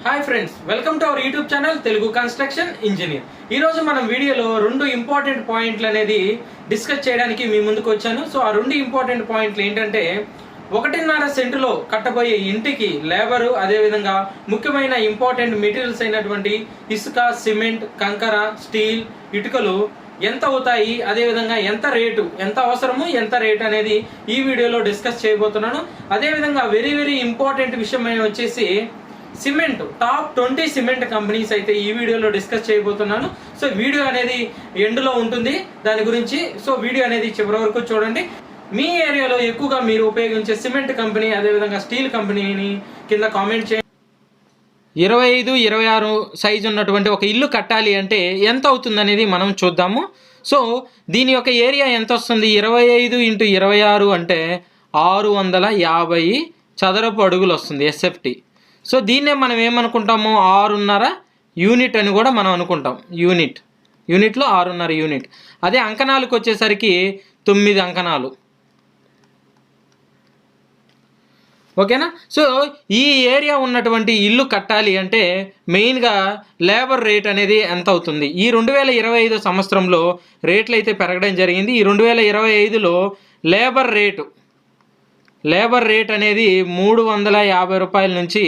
Hi friends, welcome to our YouTube channel Telugu construction engineer. ఈరోజు మనం వీడియోలో రెండు ఇంపార్టెంట్ పాయింట్లు అనేది డిస్కస్ చేయడానికి మీ ముందుకు వచ్చాను. సో ఆ రెండు ఇంపార్టెంట్ పాయింట్లు ఏంటంటే 1.5 సెంటులో కట్టబోయే ఇంటికి లేబరు, అదేవిధంగా ముఖ్యమైన ఇంపార్టెంట్ మెటీరియల్స్ అయినటువంటి ఇసుక, సిమెంట్, కంకర, స్టీల్, ఇటుకలు ఎంత అవుతాయి, అదేవిధంగా ఎంత రేటు, ఎంత అవసరము, ఎంత రేటు అనేది ఈ వీడియోలో డిస్కస్ చేయబోతున్నాను. అదేవిధంగా వెరీ ఇంపార్టెంట్ విషయం వచ్చేసి సిమెంట్ టాప్ 20 సిమెంట్ కంపెనీస్ అయితే ఈ వీడియోలో డిస్కస్ చేయబోతున్నాను. సో వీడియో అనేది ఎండ్లో ఉంటుంది దాని గురించి. సో వీడియో అనేది చివరి వరకు చూడండి. మీ ఏరియాలో ఎక్కువగా మీరు ఉపయోగించే సిమెంట్ కంపెనీ, అదేవిధంగా స్టీల్ కంపెనీని కింద కామెంట్ చేయండి. 25-26 సైజు ఉన్నటువంటి ఒక ఇల్లు కట్టాలి అంటే ఎంత అవుతుంది అనేది మనం చూద్దాము. సో దీని యొక్క ఏరియా ఎంత వస్తుంది? 25x26 అంటే 650 చదరపు అడుగులు వస్తుంది ఎస్ఎఫ్టీ. సో దీన్నే మనం ఏమనుకుంటాము, 6.5 యూనిట్ అని కూడా మనం అనుకుంటాం. యూనిట్లో 6.5 యూనిట్. అదే అంకణాలకు వచ్చేసరికి 9 అంకణాలు. ఓకేనా? సో ఈ ఏరియా ఉన్నటువంటి ఇల్లు కట్టాలి అంటే మెయిన్గా లేబర్ రేట్ అనేది ఎంత అవుతుంది? ఈ 2025 సంవత్సరంలో రేట్లు అయితే పెరగడం జరిగింది. ఈ 2025లో లేబర్ రేట్ అనేది 350 రూపాయల నుంచి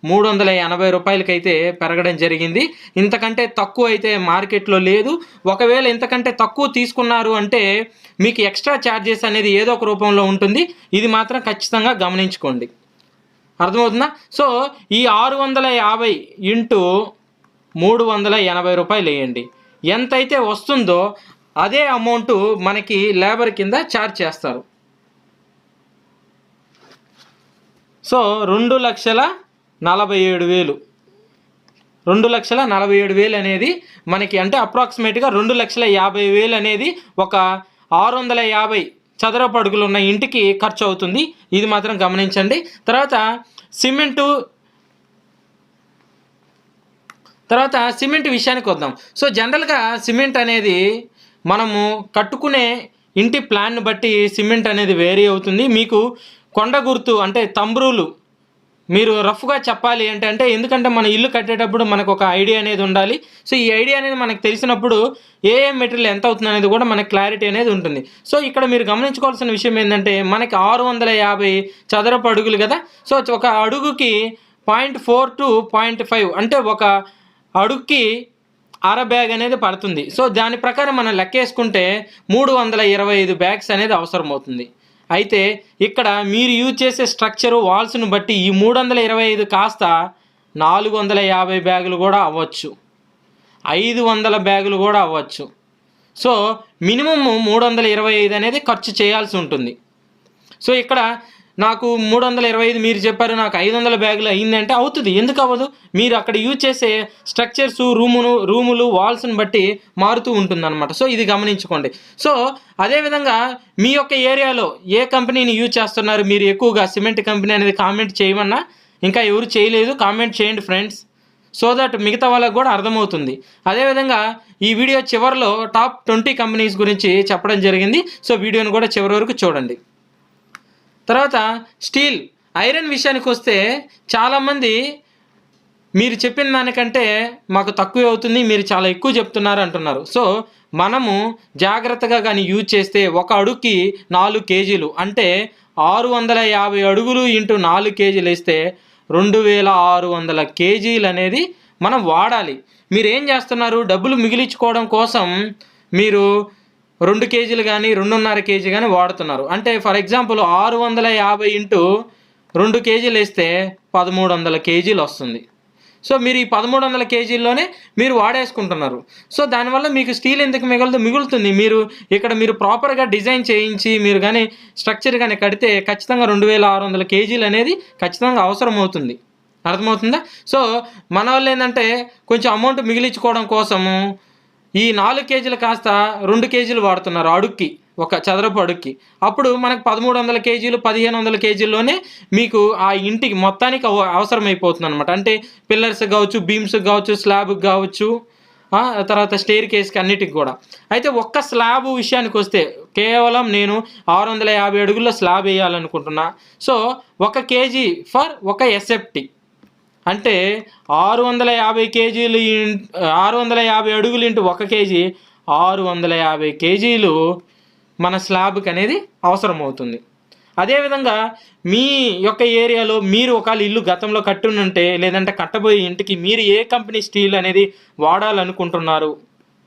380 రూపాయలకైతే పెరగడం జరిగింది. ఇంతకంటే తక్కువ అయితే మార్కెట్లో లేదు. ఒకవేళ ఇంతకంటే తక్కువ తీసుకున్నారు అంటే మీకు ఎక్స్ట్రా ఛార్జెస్ అనేది ఏదో ఒక రూపంలో ఉంటుంది. ఇది మాత్రం ఖచ్చితంగా గమనించుకోండి. అర్థమవుతుందా? సో ఈ 650 ఇంటూ 380 రూపాయలు వేయండి. ఎంతైతే వస్తుందో అదే అమౌంట్ మనకి లేబర్ కింద ఛార్జ్ చేస్తారు. సో 2,47,000 2,47,000 అనేది మనకి అంటే అప్రాక్సిమేట్గా 2,50,000 అనేది ఒక 650 చదరపు అడుగులు ఉన్న ఇంటికి ఖర్చు అవుతుంది. ఇది మాత్రం గమనించండి. తర్వాత సిమెంట్ విషయానికి వద్దాం. సో జనరల్గా సిమెంట్ అనేది మనము కట్టుకునే ఇంటి ప్లాన్ బట్టి సిమెంట్ అనేది వేరీ అవుతుంది. మీకు కొండ గుర్తు అంటే తంబ్రూలు మీరు రఫ్గా చెప్పాలి అంటే ఎందుకంటే మన ఇల్లు కట్టేటప్పుడు మనకు ఒక ఐడియా అనేది ఉండాలి. సో ఈ ఐడియా అనేది మనకు తెలిసినప్పుడు ఏ మెటీరియల్ ఎంత అవుతుంది అనేది కూడా మనకు క్లారిటీ అనేది ఉంటుంది. సో ఇక్కడ మీరు గమనించుకోవాల్సిన విషయం ఏంటంటే మనకి 650 చదరపు అడుగులు కదా. సో ఒక అడుగుకి 0.4 to 0.5 అంటే ఒక అడుగుకి అర బ్యాగ్ అనేది పడుతుంది. సో దాని ప్రకారం మనం లెక్కేసుకుంటే 325 బ్యాగ్స్ అనేది అవసరం అవుతుంది. అయితే ఇక్కడ మీరు యూజ్ చేసే స్ట్రక్చరు, వాల్స్ను బట్టి ఈ 325 కాస్త 450 బ్యాగులు కూడా అవ్వచ్చు, 500 బ్యాగులు కూడా అవ్వచ్చు. సో మినిమమ్ 325 అనేది ఖర్చు చేయాల్సి ఉంటుంది. సో ఇక్కడ నాకు 325 మీరు చెప్పారు, నాకు 500 బ్యాగులు అయిందంటే అవుతుంది. ఎందుకు అవ్వదు? మీరు అక్కడ యూజ్ చేసే స్ట్రక్చర్స్, రూములు వాల్స్ని బట్టి మారుతూ ఉంటుందన్నమాట. సో ఇది గమనించుకోండి. సో అదేవిధంగా మీ యొక్క ఏరియాలో ఏ కంపెనీని యూజ్ చేస్తున్నారు మీరు ఎక్కువగా? సిమెంట్ కంపెనీ అనేది కామెంట్ చేయమన్నా ఇంకా ఎవరు చేయలేదు, కామెంట్ చేయండి ఫ్రెండ్స్, సో దట్ మిగతా వాళ్ళకు కూడా అర్థమవుతుంది. అదేవిధంగా ఈ వీడియో చివరిలో టాప్ 20 కంపెనీస్ గురించి చెప్పడం జరిగింది. సో వీడియోని కూడా చివరి వరకు చూడండి. తర్వాత స్టీల్, ఐరన్ విషయానికి వస్తే చాలామంది మీరు చెప్పిన దానికంటే మాకు తక్కువ అవుతుంది, మీరు చాలా ఎక్కువ చెప్తున్నారు అంటున్నారు. సో మనము జాగ్రత్తగా కానీ యూజ్ చేస్తే ఒక అడుగుకి 4 కేజీలు అంటే 650 అడుగులు ఇంటూ 4 కేజీలు వేస్తే 2,600 కేజీలు అనేది మనం వాడాలి. మీరు ఏం చేస్తున్నారు? డబ్బులు మిగిలించుకోవడం కోసం మీరు 2 కేజీలు కానీ 2.5 కేజీ కానీ వాడుతున్నారు. అంటే ఫర్ ఎగ్జాంపుల్ 650 ఇంటూ 2 కేజీలు వేస్తే 1,300 కేజీలు వస్తుంది. సో మీరు ఈ 1,300 కేజీల్లోనే మీరు వాడేసుకుంటున్నారు. సో దానివల్ల మీకు స్టీల్ ఎందుకు మిగులుతుంది. మీరు ప్రాపర్గా డిజైన్ చేయించి మీరు కానీ స్ట్రక్చర్ కానీ కడితే ఖచ్చితంగా 2,600 కేజీలు అనేది ఖచ్చితంగా అవసరం అవుతుంది. అర్థమవుతుందా? సో మన వాళ్ళు ఏంటంటే కొంచెం అమౌంట్ మిగిలించుకోవడం కోసము ఈ 4 కేజీలు కాస్త 2 కేజీలు వాడుతున్నారు అడుక్కి, ఒక చదరపు అడుక్కి. అప్పుడు మనకు 1,300 కేజీలు 1,500 కేజీల్లోనే మీకు ఆ ఇంటికి మొత్తానికి అవసరమైపోతుంది అనమాట. అంటే పిల్లర్స్ కావచ్చు, బీమ్స్ కావచ్చు, స్లాబ్కి కావచ్చు, తర్వాత స్టేర్ కేస్కి అన్నిటికి కూడా. అయితే ఒక్క స్లాబ్ విషయానికి వస్తే కేవలం నేను 650 అడుగుల్లో స్లాబ్ వేయాలనుకుంటున్నా. సో 1 కేజీ ఫర్ ఒక ఎస్ఎఫ్టీ అంటే 650 కేజీలు 650 అడుగులు ఇంటూ 1 కేజీ 650 కేజీలు మన స్లాబ్కి అనేది అవసరం అవుతుంది. అదేవిధంగా మీ యొక్క ఏరియాలో మీరు ఒకవేళ ఇల్లు గతంలో కట్టునుంటే లేదంటే కట్టబోయే ఇంటికి మీరు ఏ కంపెనీ స్టీల్ అనేది వాడాలనుకుంటున్నారు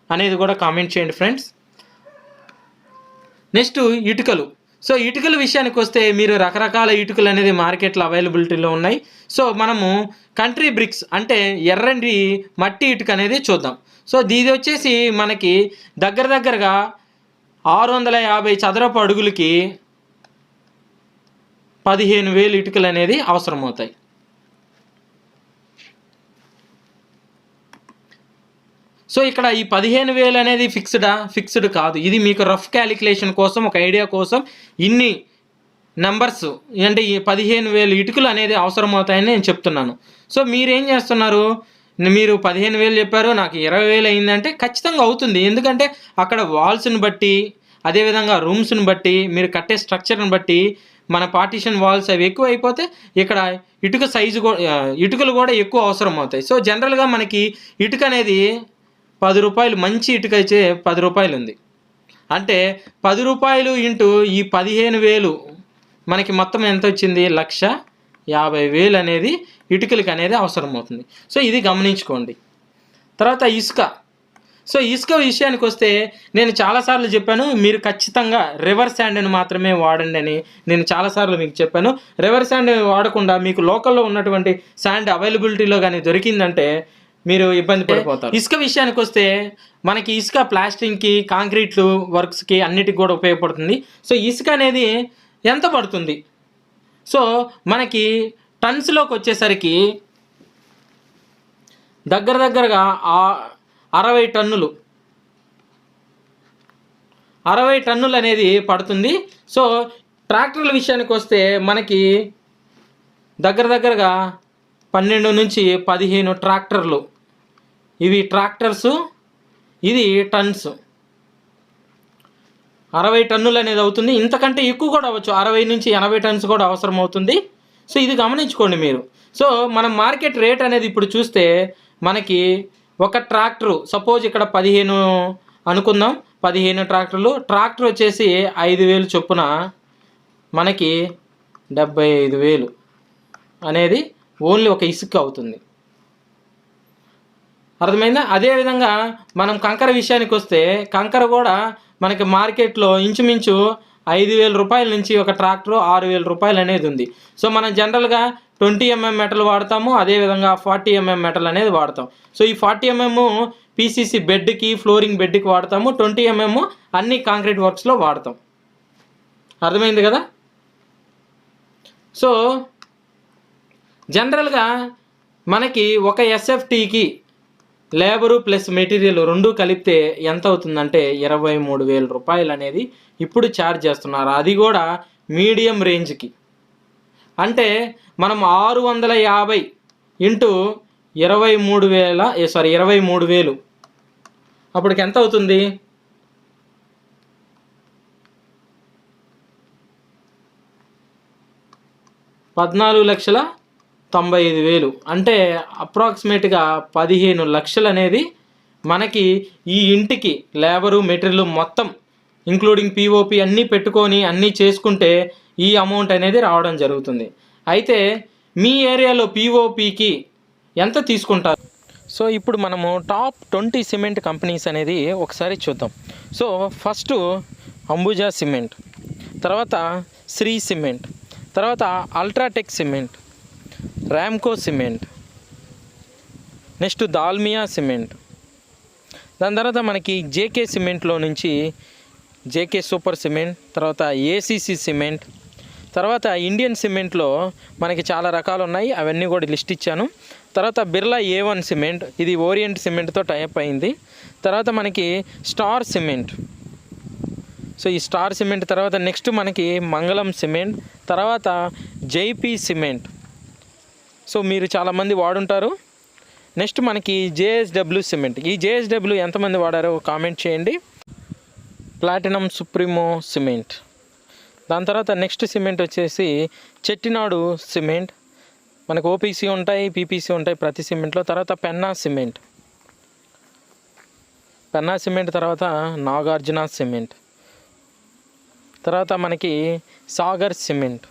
అనేది కూడా కామెంట్ చేయండి ఫ్రెండ్స్. నెక్స్ట్ ఇటుకలు. సో ఇటుకల విషయానికి వస్తే మీరు రకరకాల ఇటుకలు అనేది మార్కెట్లో అవైలబిలిటీలో ఉన్నాయి. సో మనము కంట్రీ బ్రిక్స్ అంటే ఎర్రండి మట్టి ఇటుక అనేది చూద్దాం. సో ఇది వచ్చేసి మనకి దగ్గరగా 650 చదరపు అడుగులకి 15,000 ఇటుకలు అనేది అవసరమవుతాయి. సో ఇక్కడ ఈ 15,000 అనేది ఫిక్స్డ్ కాదు. ఇది మీకు రఫ్ క్యాలిక్యులేషన్ కోసం, ఒక ఐడియా కోసం ఇన్ని నెంబర్స్ అంటే ఈ 15,000 ఇటుకలు అనేది అవసరమవుతాయని నేను చెప్తున్నాను. సో మీరేం చేస్తున్నారు, మీరు 15,000 చెప్పారు, నాకు 20,000 అయిందంటే ఖచ్చితంగా అవుతుంది. ఎందుకంటే అక్కడ వాల్స్ని బట్టి, అదేవిధంగా రూమ్స్ని బట్టి, మీరు కట్టే స్ట్రక్చర్ని బట్టి మన పార్టీషన్ వాల్స్ అవి ఎక్కువ అయిపోతే ఇక్కడ ఇటుక సైజు ఇటుకలు కూడా ఎక్కువ అవసరం అవుతాయి. సో జనరల్గా మనకి ఇటుక అనేది 10 రూపాయలు, మంచి ఇటుక అయితే 10 రూపాయలు ఉంది. అంటే 10 రూపాయలు ఇంటూ ఈ 15,000 మనకి మొత్తం ఎంత వచ్చింది, 1,50,000 అనేది ఇటుకలకి అనేది అవసరం అవుతుంది. సో ఇది గమనించుకోండి. తర్వాత ఇసుక. సో ఇసుక విషయానికి వస్తే నేను చాలాసార్లు చెప్పాను, మీరు ఖచ్చితంగా రివర్ శాండ్ని మాత్రమే వాడండి అని నేను చాలాసార్లు మీకు చెప్పాను. రివర్ శాండ్ వాడకుండా మీకు లోకల్లో ఉన్నటువంటి శాండ్ అవైలబిలిటీలో కానీ దొరికిందంటే మీరు ఇబ్బంది పడిపోతారు. ఇసుక విషయానికి వస్తే మనకి ఇసుక ప్లాస్టింగ్కి, కాంక్రీట్లు వర్క్స్కి అన్నిటికి కూడా ఉపయోగపడుతుంది. సో ఇసుక అనేది ఎంత పడుతుంది, సో మనకి టన్స్లోకి వచ్చేసరికి దగ్గరగా 60 టన్నులు 60 టన్నులు అనేది పడుతుంది. సో ట్రాక్టర్ల విషయానికి వస్తే మనకి దగ్గరగా 12 నుంచి 15 ట్రాక్టర్లు, ఇవి ట్రాక్టర్సు, ఇది టన్స్, 60 టన్నులు అనేది అవుతుంది. ఇంతకంటే ఎక్కువ కూడా అవ్వచ్చు, 60 నుంచి 80 టన్స్ కూడా అవసరం అవుతుంది. సో ఇది గమనించుకోండి మీరు. సో మనం మార్కెట్ రేట్ అనేది ఇప్పుడు చూస్తే మనకి ఒక ట్రాక్టరు, సపోజ్ ఇక్కడ 15 అనుకుందాం, 15 ట్రాక్టర్లు, ట్రాక్టర్ వచ్చేసి 5,000 చొప్పున మనకి 75,000 అనేది ఓన్లీ ఒక ఇసుక అవుతుంది. అర్థమైందా? అదేవిధంగా మనం కంకర విషయానికి వస్తే కంకర కూడా మనకి మార్కెట్లో ఇంచుమించు 5,000 రూపాయల నుంచి ఒక ట్రాక్టర్ 6,000 రూపాయలు అనేది ఉంది. సో మనం జనరల్గా 20 mm మెటల్ వాడతాము, అదేవిధంగా 40 mm మెటల్ అనేది వాడతాం. సో ఈ 40 mm పీసీసీ బెడ్కి, ఫ్లోరింగ్ బెడ్కి వాడతాము, 20 mm అన్ని కాంక్రీట్ వర్క్స్లో వాడతాం. అర్థమైంది కదా? సో జనరల్గా మనకి ఒక ఎస్ఎఫ్టీకి లేబరు ప్లస్ మెటీరియల్ రెండు కలిపితే ఎంత అవుతుందంటే 23,000 రూపాయలు అనేది ఇప్పుడు ఛార్జ్ చేస్తున్నారు. అది కూడా మీడియం రేంజ్కి. అంటే మనం 650 ఇంటూ 23,000 అప్పటికి ఎంత అవుతుంది, 14,95,000. అంటే అప్రాక్సిమేట్గా 15 లక్షలు అనేది మనకి ఈ ఇంటికి లేబరు, మెటీరియల్ మొత్తం ఇంక్లూడింగ్ పిఓపి అన్నీ పెట్టుకొని అన్నీ చేసుకుంటే ఈ అమౌంట్ అనేది రావడం జరుగుతుంది. అయితే మీ ఏరియాలో పిఓపికి ఎంత తీసుకుంటారు? సో ఇప్పుడు మనము టాప్ 20 సిమెంట్ కంపెనీస్ అనేది ఒకసారి చూద్దాం. సో ఫస్ట్ అంబుజా సిమెంట్, తర్వాత శ్రీ సిమెంట్, తర్వాత UltraTech cement, Ramco cement, next Dalmia cement, దాని తర్వాత మనకి జేకే సిమెంట్లో నుంచి జేకే సూపర్ సిమెంట్, తర్వాత ఏసీసీ సిమెంట్, తర్వాత ఇండియన్ సిమెంట్లో మనకి చాలా రకాలు ఉన్నాయి, అవన్నీ కూడా లిస్ట్ ఇచ్చాను. తర్వాత బిర్లా A1 సిమెంట్, ఇది ఓరియంట్ సిమెంట్తో టైప్ అయింది. తర్వాత మనకి స్టార్ సిమెంట్, సో ఈ స్టార్ సిమెంట్ తర్వాత నెక్స్ట్ మనకి మంగళం సిమెంట్, తర్వాత జైపీ సిమెంట్, సో మీరు చాలామంది వాడుంటారు. నెక్స్ట్ మనకి జేఎస్డబ్ల్యూ సిమెంట్, ఈ జేఎస్డబ్ల్యూ ఎంతమంది వాడారో కామెంట్ చేయండి. ప్లాటినం సుప్రీమో సిమెంట్, దాని తర్వాత నెక్స్ట్ సిమెంట్ వచ్చేసి చెట్టినాడు సిమెంట్, మనకు ఓపీసీ ఉంటాయి, పీపీసీ ఉంటాయి ప్రతి సిమెంట్లో. తర్వాత పెన్నా సిమెంట్ తర్వాత నాగార్జున సిమెంట్, తర్వాత మనకి సాగర్ సిమెంట్.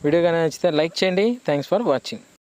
వీడియో కానీ నచ్చితే లైక్ చేయండి. Thanks for watching.